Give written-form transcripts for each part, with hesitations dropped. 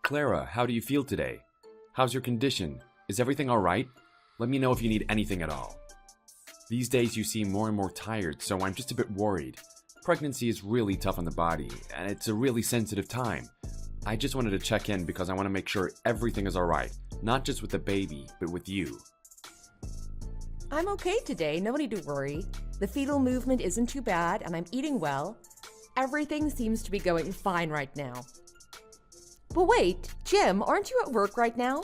Clara, how do you feel today? How's your condition? Is everything alright? Let me know if you need anything at all. These days you seem more and more tired, so I'm just a bit worried. Pregnancy is really tough on the body, and it's a really sensitive time. I just wanted to check in because I want to make sure everything is alright, not just with the baby, but with you. I'm okay today, no need to worry. The fetal movement isn't too bad, and I'm eating well. Everything seems to be going fine right now. But wait, Jim, aren't you at work right now?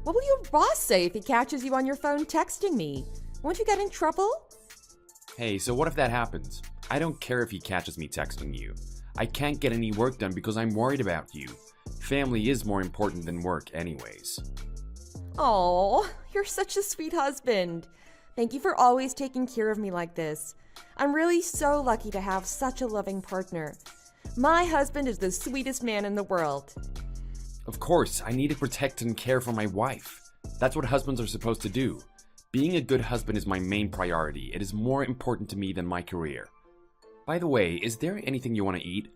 What will your boss say if he catches you on your phone texting me? Won't you get in trouble? Hey, so what if that happens? I don't care if he catches me texting you. I can't get any work done because I'm worried about you. Family is more important than work anyways. Oh, you're such a sweet husband. Thank you for always taking care of me like this. I'm really so lucky to have such a loving partner. My husband is the sweetest man in the world. Of course, I need to protect and care for my wife. That's what husbands are supposed to do. Being a good husband is my main priority. It is more important to me than my career. By the way, is there anything you want to eat?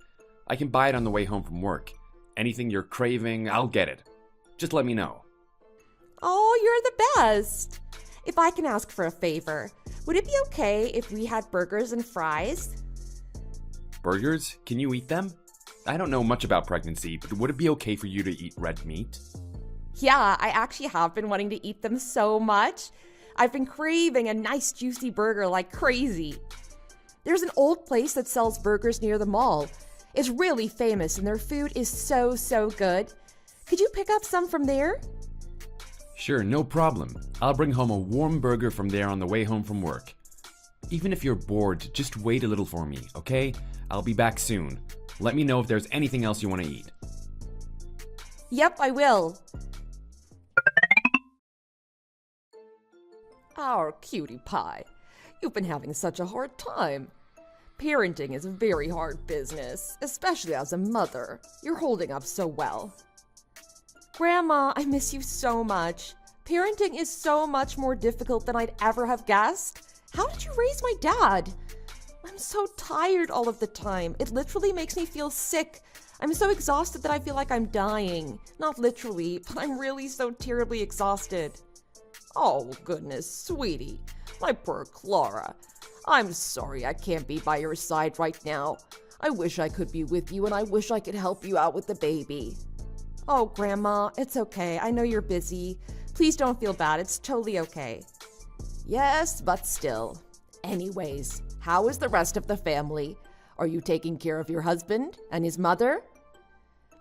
I can buy it on the way home from work. Anything you're craving, I'll get it. Just let me know. Oh, you're the best. If I can ask for a favor, would it be okay if we had burgers and fries? Burgers? Can you eat them? I don't know much about pregnancy, but would it be okay for you to eat red meat? Yeah, I actually have been wanting to eat them so much. I've been craving a nice juicy burger like crazy. There's an old place that sells burgers near the mall. It's really famous and their food is so good. Could you pick up some from there? Sure, no problem. I'll bring home a warm burger from there on the way home from work. Even if you're bored, just wait a little for me, okay? I'll be back soon. Let me know if there's anything else you want to eat. Yep, I will. Our cutie pie. You've been having such a hard time. Parenting is a very hard business, especially as a mother. You're holding up so well. Grandma, I miss you so much. Parenting is so much more difficult than I'd ever have guessed. How did you raise my dad? I'm so tired all of the time. It literally makes me feel sick. I'm so exhausted that I feel like I'm dying. Not literally, but I'm really so terribly exhausted. Oh, goodness, sweetie. My poor Clara. I'm sorry I can't be by your side right now. I wish I could be with you and I wish I could help you out with the baby. Oh, Grandma, it's okay. I know you're busy. Please don't feel bad. It's totally okay. Yes, but still. Anyways, how is the rest of the family? Are you taking care of your husband and his mother?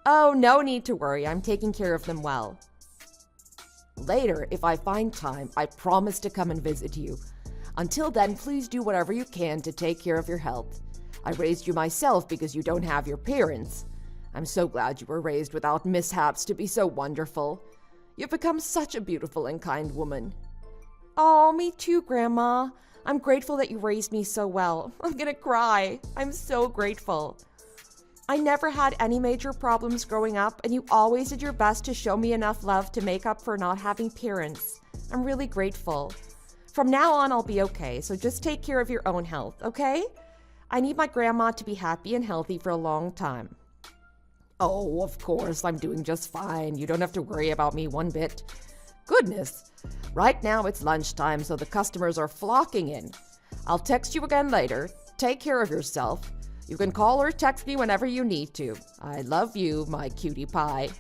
Oh, no need to worry. I'm taking care of them well. Later, if I find time, I promise to come and visit you. Until then, please do whatever you can to take care of your health. I raised you myself because you don't have your parents. I'm so glad you were raised without mishaps to be so wonderful. You've become such a beautiful and kind woman. Oh, me too, Grandma. I'm grateful that you raised me so well. I'm gonna cry. I'm so grateful. I never had any major problems growing up, and you always did your best to show me enough love to make up for not having parents. I'm really grateful. From now on, I'll be okay, so just take care of your own health, okay? I need my grandma to be happy and healthy for a long time. Oh, of course, I'm doing just fine. You don't have to worry about me one bit. Goodness. Right now it's lunchtime, so the customers are flocking in. I'll text you again later. Take care of yourself. You can call or text me whenever you need to. I love you, my cutie pie.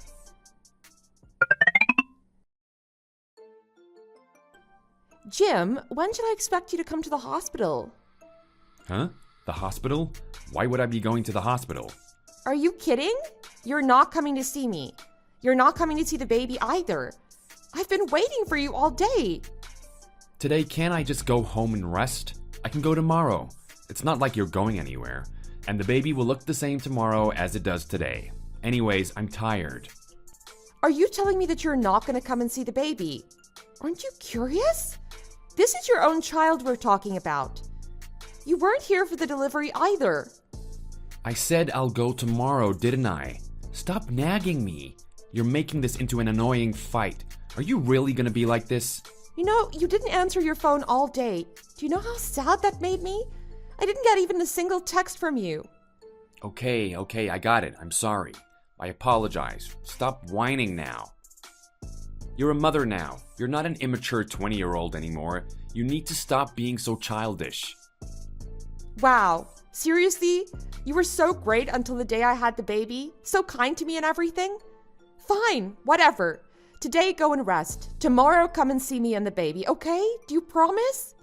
Jim, when should I expect you to come to the hospital? Huh? The hospital? Why would I be going to the hospital? Are you kidding? You're not coming to see me. You're not coming to see the baby either. I've been waiting for you all day. Today, can't I just go home and rest? I can go tomorrow. It's not like you're going anywhere. And the baby will look the same tomorrow as it does today. Anyways, I'm tired. Are you telling me that you're not going to come and see the baby? Aren't you curious? This is your own child we're talking about. You weren't here for the delivery either. I said I'll go tomorrow, didn't I? Stop nagging me. You're making this into an annoying fight. Are you really gonna be like this? You know, you didn't answer your phone all day. Do you know how sad that made me? I didn't get even a single text from you. Okay, I got it. I'm sorry. I apologize. Stop whining now. You're a mother now. You're not an immature 20-year-old anymore. You need to stop being so childish. Wow, seriously? You were so great until the day I had the baby? So kind to me and everything? Fine, whatever. Today, go and rest. Tomorrow, come and see me and the baby, okay? Do you promise?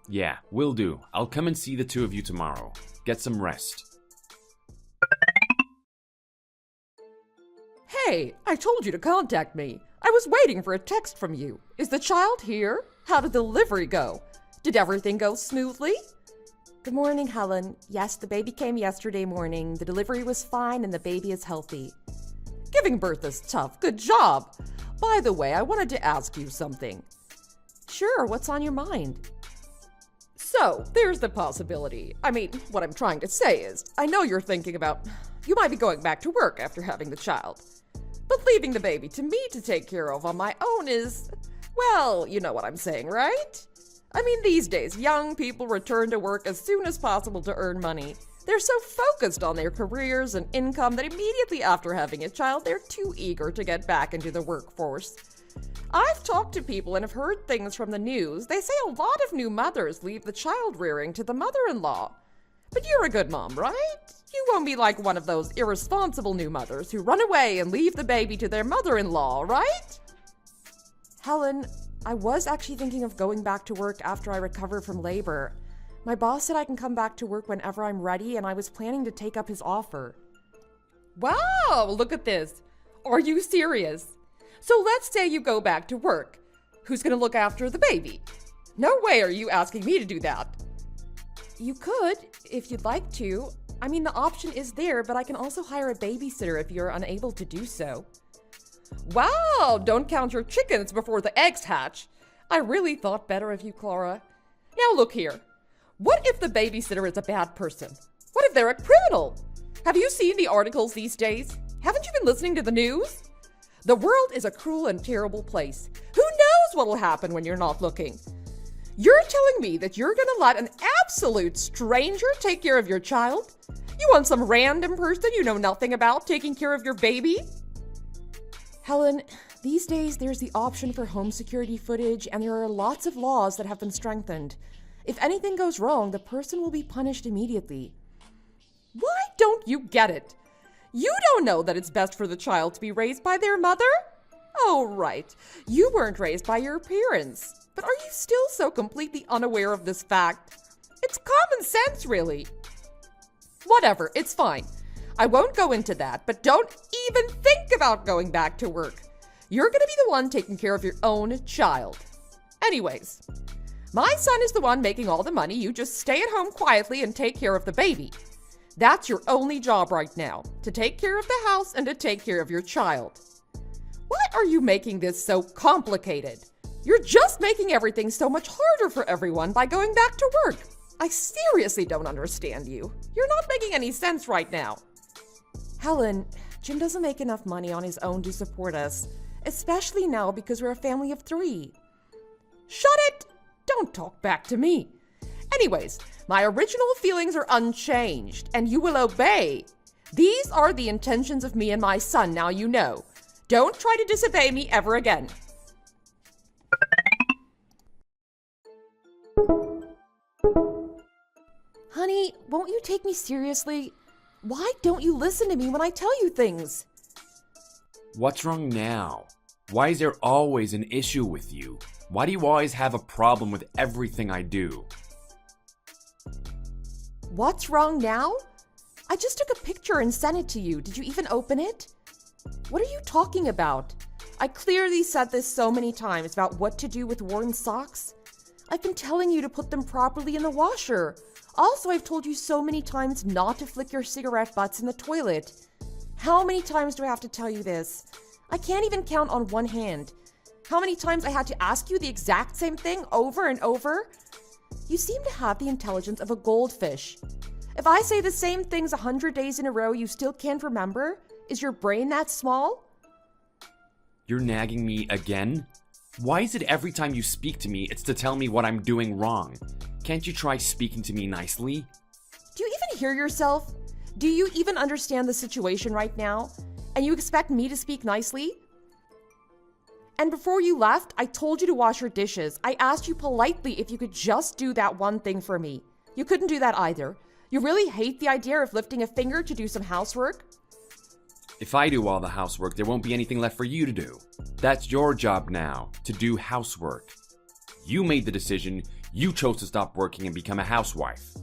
Yeah, will do. I'll come and see the two of you tomorrow. Get some rest. Hey, I told you to contact me. I was waiting for a text from you. Is the child here? How did the delivery go? Did everything go smoothly? Good morning, Helen. Yes, the baby came yesterday morning. The delivery was fine and the baby is healthy. Giving birth is tough. Good job. By the way, I wanted to ask you something. Sure, what's on your mind? So, there's the possibility. I mean, what I'm trying to say is, I know you're thinking about, you might be going back to work after having the child. But leaving the baby to me to take care of on my own is, well, you know what I'm saying, right? I mean, these days, young people return to work as soon as possible to earn money. They're so focused on their careers and income that immediately after having a child, they're too eager to get back into the workforce. I've talked to people and have heard things from the news. They say a lot of new mothers leave the child rearing to the mother-in-law. But you're a good mom, right? You won't be like one of those irresponsible new mothers who run away and leave the baby to their mother-in-law, right? Helen, I was actually thinking of going back to work after I recover from labor. My boss said I can come back to work whenever I'm ready, and I was planning to take up his offer. Wow, look at this. Are you serious? So let's say you go back to work. Who's going to look after the baby? No way are you asking me to do that. You could, if you'd like to. I mean, the option is there, but I can also hire a babysitter if you're unable to do so. Wow, don't count your chickens before the eggs hatch. I really thought better of you, Clara. Now look here. What if the babysitter is a bad person? What if they're a criminal? Have you seen the articles these days? Haven't you been listening to the news? The world is a cruel and terrible place. Who knows what'll happen when you're not looking? You're telling me that you're gonna let an absolute stranger take care of your child? You want some random person you know nothing about taking care of your baby? Helen, these days there's the option for home security footage, and there are lots of laws that have been strengthened. If anything goes wrong, the person will be punished immediately. Why don't you get it? You don't know that it's best for the child to be raised by their mother? Oh, right. You weren't raised by your parents. But are you still so completely unaware of this fact? It's common sense, really. Whatever, it's fine. I won't go into that, but don't even think about going back to work. You're gonna be the one taking care of your own child. Anyways, my son is the one making all the money. You just stay at home quietly and take care of the baby. That's your only job right now, to take care of the house and to take care of your child. Why are you making this so complicated? You're just making everything so much harder for everyone by going back to work. I seriously don't understand you. You're not making any sense right now. Helen, Jim doesn't make enough money on his own to support us, especially now because we're a family of 3. Shut it! Don't talk back to me. Anyways, my original feelings are unchanged, and you will obey. These are the intentions of me and my son, now you know. Don't try to disobey me ever again. Honey, won't you take me seriously? Why don't you listen to me when I tell you things? What's wrong now? Why is there always an issue with you? Why do you always have a problem with everything I do? What's wrong now? I just took a picture and sent it to you. Did you even open it? What are you talking about? I clearly said this so many times about what to do with worn socks. I've been telling you to put them properly in the washer. Also, I've told you so many times not to flick your cigarette butts in the toilet. How many times do I have to tell you this? I can't even count on one hand. How many times I had to ask you the exact same thing over and over? You seem to have the intelligence of a goldfish. If I say the same things 100 days in a row, you still can't remember? Is your brain that small? You're nagging me again? Why is it every time you speak to me, it's to tell me what I'm doing wrong? Can't you try speaking to me nicely? Do you even hear yourself? Do you even understand the situation right now? And you expect me to speak nicely? And before you left, I told you to wash your dishes. I asked you politely if you could just do that one thing for me. You couldn't do that either. You really hate the idea of lifting a finger to do some housework? If I do all the housework, there won't be anything left for you to do. That's your job now, to do housework. You made the decision. You chose to stop working and become a housewife.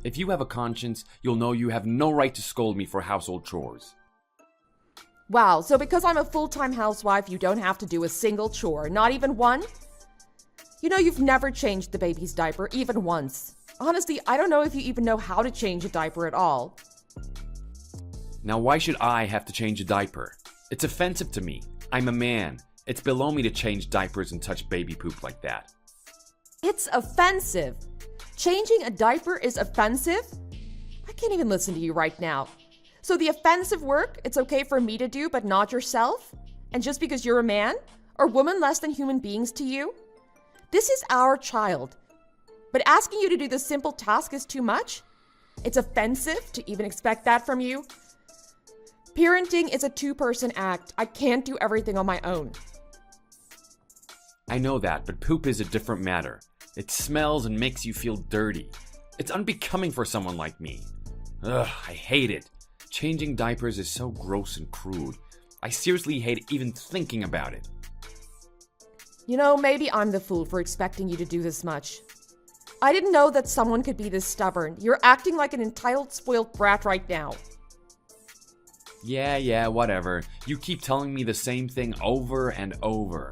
If you have a conscience, you'll know you have no right to scold me for household chores. Wow, so because I'm a full-time housewife, you don't have to do a single chore, not even one? You know, you've never changed the baby's diaper, even once. Honestly, I don't know if you even know how to change a diaper at all. Now, why should I have to change a diaper? It's offensive to me. I'm a man. It's below me to change diapers and touch baby poop like that. It's offensive. Changing a diaper is offensive? I can't even listen to you right now. So the offensive work, it's okay for me to do, but not yourself? And just because you're a man? Are women less than human beings to you? This is our child. But asking you to do this simple task is too much? It's offensive to even expect that from you? Parenting is a two-person act. I can't do everything on my own. I know that, but poop is a different matter. It smells and makes you feel dirty. It's unbecoming for someone like me. Ugh, I hate it. Changing diapers is so gross and crude. I seriously hate even thinking about it. You know, maybe I'm the fool for expecting you to do this much. I didn't know that someone could be this stubborn. You're acting like an entitled, spoiled brat right now. Yeah, whatever. You keep telling me the same thing over and over.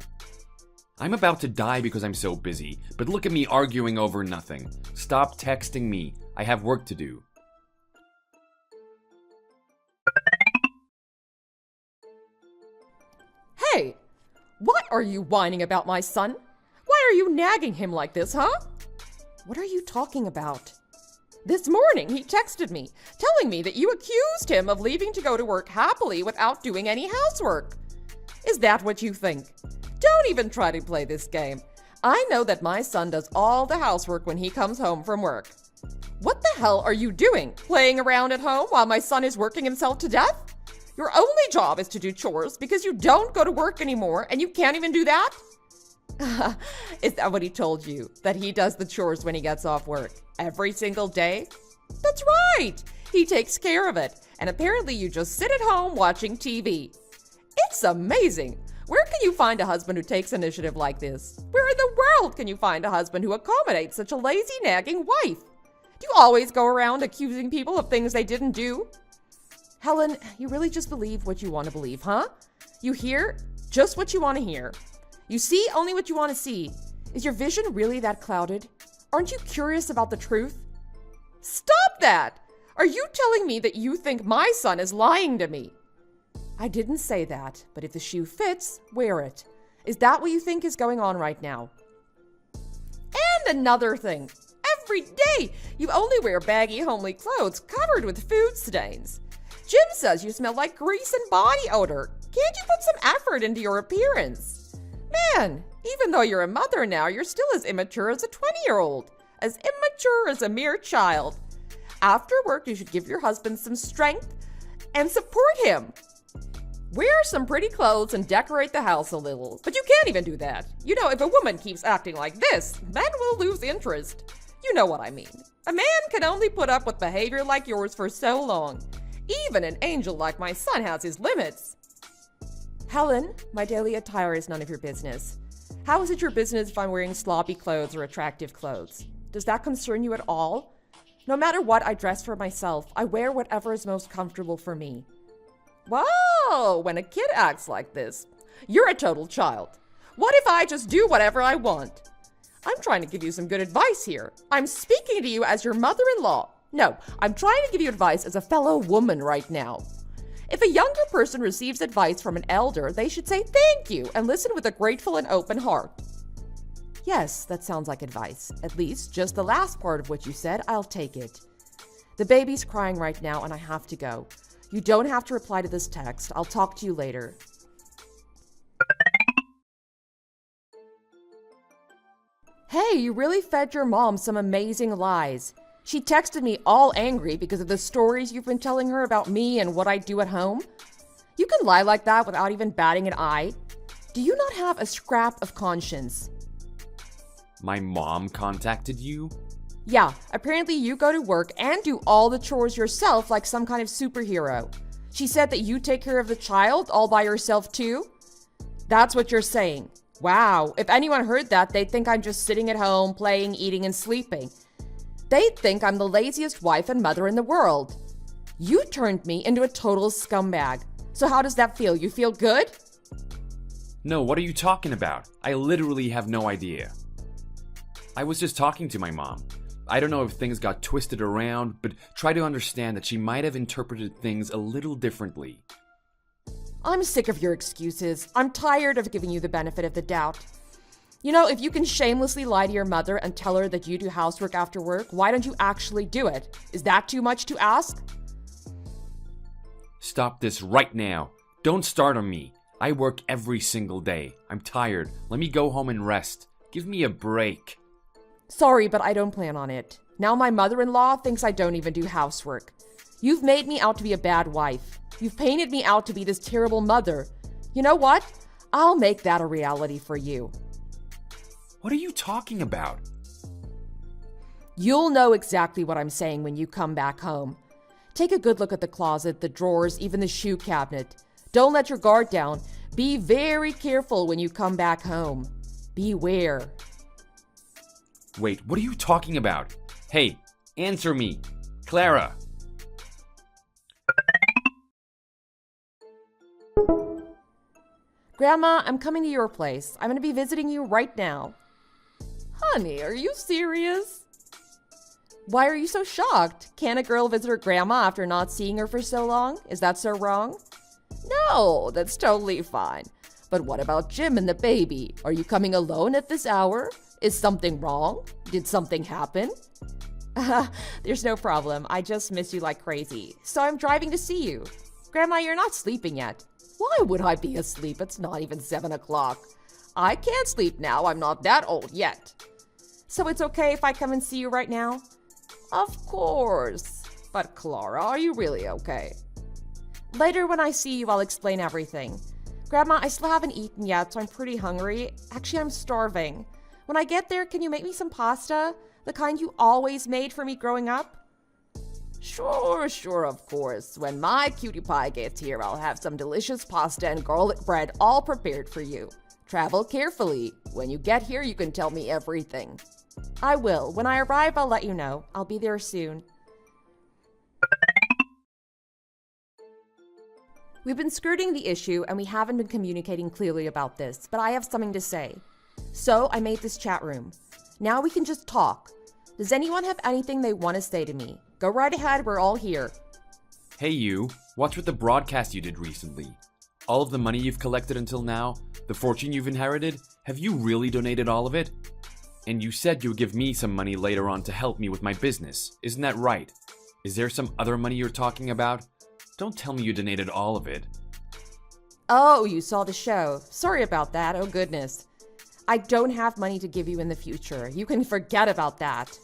I'm about to die because I'm so busy, but look at me arguing over nothing. Stop texting me. I have work to do. Hey, what are you whining about, my son? Why are you nagging him like this, huh? What are you talking about? This morning, he texted me, telling me that you accused him of leaving to go to work happily without doing any housework. Is that what you think? Don't even try to play this game. I know that my son does all the housework when he comes home from work. What the hell are you doing? Playing around at home while my son is working himself to death? Your only job is to do chores because you don't go to work anymore and you can't even do that? Is that what he told you? That he does the chores when he gets off work? Every single day? That's right! He takes care of it. And apparently you just sit at home watching TV. It's amazing! Where can you find a husband who takes initiative like this? Where in the world can you find a husband who accommodates such a lazy, nagging wife? Do you always go around accusing people of things they didn't do? Helen, you really just believe what you want to believe, huh? You hear just what you want to hear. You see only what you want to see. Is your vision really that clouded? Aren't you curious about the truth? Stop that! Are you telling me that you think my son is lying to me? I didn't say that, but if the shoe fits, wear it. Is that what you think is going on right now? And another thing. Every day, you only wear baggy, homely clothes covered with food stains. Jim says you smell like grease and body odor. Can't you put some effort into your appearance? Man, even though you're a mother now, you're still as immature as a 20-year-old. As immature as a mere child. After work, you should give your husband some strength and support him. Wear some pretty clothes and decorate the house a little. But you can't even do that. You know, if a woman keeps acting like this, men will lose interest. You know what I mean. A man can only put up with behavior like yours for so long. Even an angel like my son has his limits. Helen, my daily attire is none of your business. How is it your business if I'm wearing sloppy clothes or attractive clothes? Does that concern you at all? No matter what I dress for myself, I wear whatever is most comfortable for me. Whoa, when a kid acts like this, you're a total child. What if I just do whatever I want? I'm trying to give you some good advice here. I'm speaking to you as your mother-in-law. No, I'm trying to give you advice as a fellow woman right now. If a younger person receives advice from an elder, they should say thank you and listen with a grateful and open heart. Yes, that sounds like advice. At least, just the last part of what you said, I'll take it. The baby's crying right now and I have to go. You don't have to reply to this text. I'll talk to you later. Hey, you really fed your mom some amazing lies. She texted me all angry because of the stories you've been telling her about me and what I do at home. You can lie like that without even batting an eye? Do you not have a scrap of conscience? My mom contacted you? Yeah, apparently you go to work and do all the chores yourself like some kind of superhero. She said that you take care of the child all by yourself too? That's what you're saying. Wow, if anyone heard that, they'd think I'm just sitting at home, playing, eating, and sleeping. They'd think I'm the laziest wife and mother in the world. You turned me into a total scumbag. So how does that feel? You feel good? No, what are you talking about? I literally have no idea. I was just talking to my mom. I don't know if things got twisted around, but try to understand that she might have interpreted things a little differently. I'm sick of your excuses. I'm tired of giving you the benefit of the doubt. You know, if you can shamelessly lie to your mother and tell her that you do housework after work, why don't you actually do it? Is that too much to ask? Stop this right now. Don't start on me. I work every single day. I'm tired. Let me go home and rest. Give me a break. Sorry, but I don't plan on it. Now my mother-in-law thinks I don't even do housework. You've made me out to be a bad wife. You've painted me out to be this terrible mother. You know what? I'll make that a reality for you. What are you talking about? You'll know exactly what I'm saying when you come back home. Take a good look at the closet, the drawers, even the shoe cabinet. Don't let your guard down. Be very careful when you come back home. Beware. Wait, what are you talking about? Hey, answer me. Clara. Grandma, I'm coming to your place. I'm going to be visiting you right now. Honey, are you serious? Why are you so shocked? Can a girl visit her grandma after not seeing her for so long? Is that so wrong? No, that's totally fine. But what about Jim and the baby? Are you coming alone at this hour? Is something wrong? Did something happen? There's no problem. I just miss you like crazy. So I'm driving to see you. Grandma, you're not sleeping yet. Why would I be asleep? It's not even 7 o'clock. I can't sleep now. I'm not that old yet. So it's okay if I come and see you right now? Of course. But Clara, are you really okay? Later when I see you, I'll explain everything. Grandma, I still haven't eaten yet, so I'm pretty hungry. Actually, I'm starving. When I get there, can you make me some pasta? The kind you always made for me growing up? Sure, of course. When my cutie pie gets here, I'll have some delicious pasta and garlic bread all prepared for you. Travel carefully. When you get here, you can tell me everything. I will. When I arrive, I'll let you know. I'll be there soon. We've been skirting the issue and we haven't been communicating clearly about this, but I have something to say. So I made this chat room. Now we can just talk. Does anyone have anything they want to say to me? Go right ahead, we're all here. Hey you, what's with the broadcast you did recently? All of the money you've collected until now, the fortune you've inherited, have you really donated all of it? And you said you would give me some money later on to help me with my business, isn't that right? Is there some other money you're talking about? Don't tell me you donated all of it. Oh, you saw the show. Sorry about that, oh goodness. I don't have money to give you in the future. You can forget about that.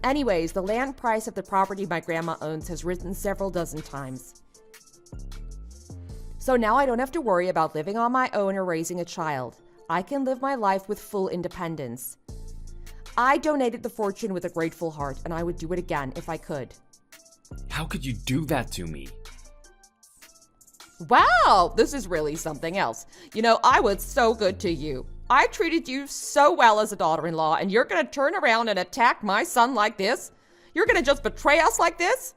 Anyways, the land price of the property my grandma owns has risen several dozen times. So now I don't have to worry about living on my own or raising a child. I can live my life with full independence. I donated the fortune with a grateful heart, and I would do it again if I could. How could you do that to me? Wow, this is really something else. You know, I was so good to you. I treated you so well as a daughter-in-law, and you're gonna turn around and attack my son like this? You're gonna just betray us like this?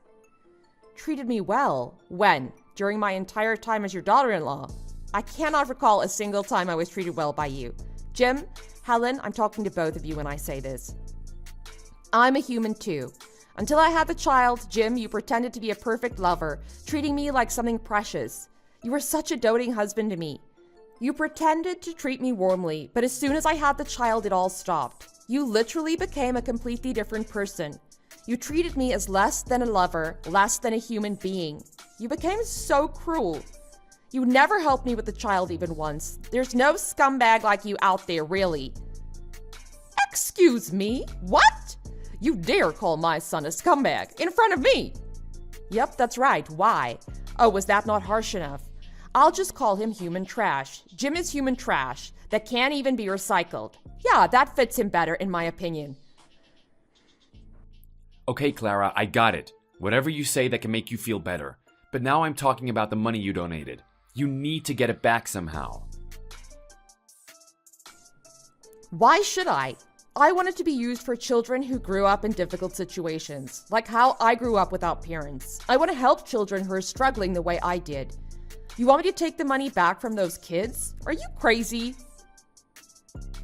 Treated me well? When? During my entire time as your daughter-in-law? I cannot recall a single time I was treated well by you. Jim, Helen, I'm talking to both of you when I say this. I'm a human too. Until I had the child, Jim, you pretended to be a perfect lover, treating me like something precious. You were such a doting husband to me. You pretended to treat me warmly, but as soon as I had the child, it all stopped. You literally became a completely different person. You treated me as less than a lover, less than a human being. You became so cruel. You never helped me with the child even once. There's no scumbag like you out there, really. Excuse me? What? You dare call my son a scumbag in front of me? Yep, that's right. Why? Oh, was that not harsh enough? I'll just call him human trash. Jim is human trash that can't even be recycled. Yeah, that fits him better, in my opinion. Okay, Clara, I got it. Whatever you say that can make you feel better. But now I'm talking about the money you donated. You need to get it back somehow. Why should I? I want it to be used for children who grew up in difficult situations, like how I grew up without parents. I want to help children who are struggling the way I did. You want me to take the money back from those kids? Are you crazy?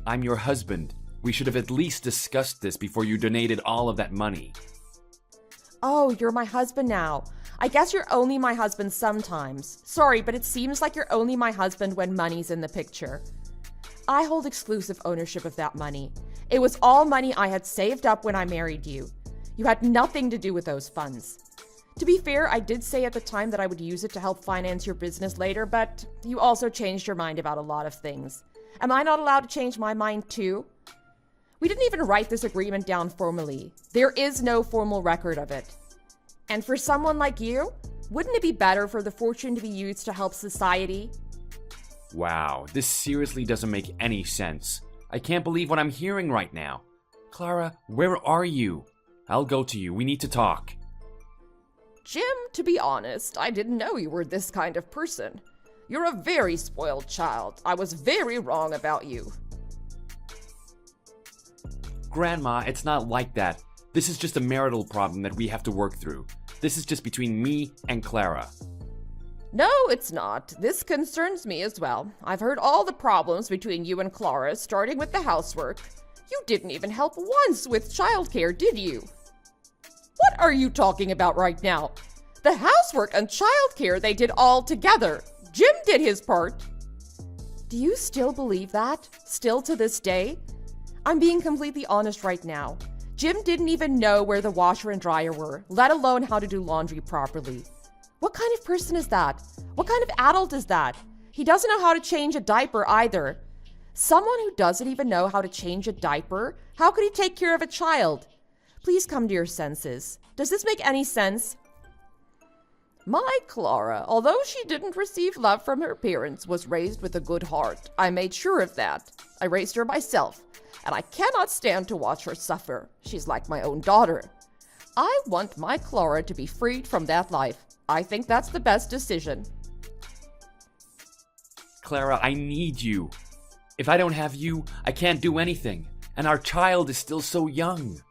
I'm your husband. We should have at least discussed this before you donated all of that money. Oh, you're my husband now. I guess you're only my husband sometimes. Sorry, but it seems like you're only my husband when money's in the picture. I hold exclusive ownership of that money. It was all money I had saved up when I married you. You had nothing to do with those funds. To be fair, I did say at the time that I would use it to help finance your business later, but you also changed your mind about a lot of things. Am I not allowed to change my mind too? We didn't even write this agreement down formally. There is no formal record of it. And for someone like you, wouldn't it be better for the fortune to be used to help society? Wow, this seriously doesn't make any sense. I can't believe what I'm hearing right now. Clara, where are you? I'll go to you. We need to talk. Jim, to be honest, I didn't know you were this kind of person. You're a very spoiled child. I was very wrong about you. Grandma, it's not like that. This is just a marital problem that we have to work through. This is just between me and Clara. No, it's not. This concerns me as well. I've heard all the problems between you and Clara, starting with the housework. You didn't even help once with childcare, did you? What are you talking about right now? The housework and childcare they did all together. Jim did his part. Do you still believe that? Still to this day? I'm being completely honest right now. Jim didn't even know where the washer and dryer were, let alone how to do laundry properly. What kind of person is that? What kind of adult is that? He doesn't know how to change a diaper either. Someone who doesn't even know how to change a diaper? How could he take care of a child? Please come to your senses. Does this make any sense? My Clara, although she didn't receive love from her parents, was raised with a good heart. I made sure of that. I raised her myself, and I cannot stand to watch her suffer. She's like my own daughter. I want my Clara to be freed from that life. I think that's the best decision. Clara, I need you. If I don't have you, I can't do anything. And our child is still so young.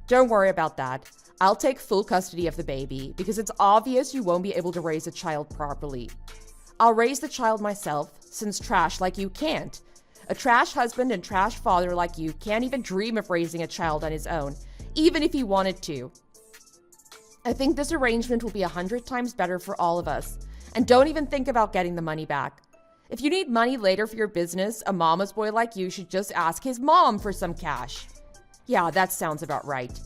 Don't worry about that. I'll take full custody of the baby because it's obvious you won't be able to raise a child properly. I'll raise the child myself, since trash like you can't. A trash husband and trash father like you can't even dream of raising a child on his own, even if he wanted to. I think this arrangement will be 100 times better for all of us. And don't even think about getting the money back. If you need money later for your business, a mama's boy like you should just ask his mom for some cash. Yeah, that sounds about right.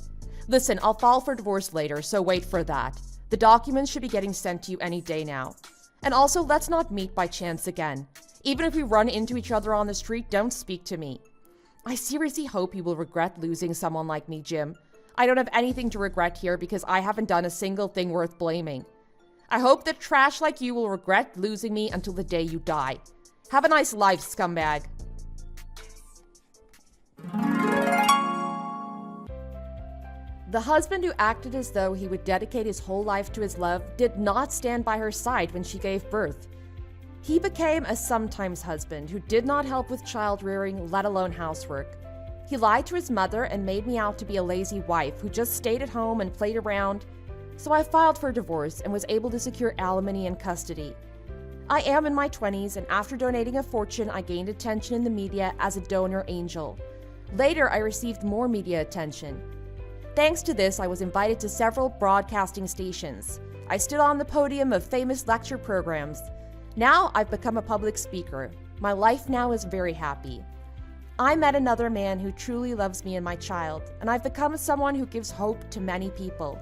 Listen, I'll file for divorce later, so wait for that. The documents should be getting sent to you any day now. And also, let's not meet by chance again. Even if we run into each other on the street, don't speak to me. I seriously hope you will regret losing someone like me, Jim. I don't have anything to regret here because I haven't done a single thing worth blaming. I hope that trash like you will regret losing me until the day you die. Have a nice life, scumbag. The husband who acted as though he would dedicate his whole life to his love did not stand by her side when she gave birth. He became a sometimes husband who did not help with child rearing, let alone housework. He lied to his mother and made me out to be a lazy wife who just stayed at home and played around. So I filed for divorce and was able to secure alimony and custody. I am in my 20s, and after donating a fortune, I gained attention in the media as a donor angel. Later, I received more media attention. Thanks to this, I was invited to several broadcasting stations. I stood on the podium of famous lecture programs. Now I've become a public speaker. My life now is very happy. I met another man who truly loves me and my child, and I've become someone who gives hope to many people.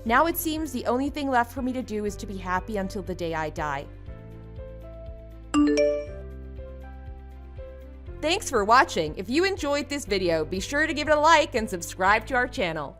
Now it seems the only thing left for me to do is to be happy until the day I die. Thanks for watching. If you enjoyed this video, be sure to give it a like and subscribe to our channel.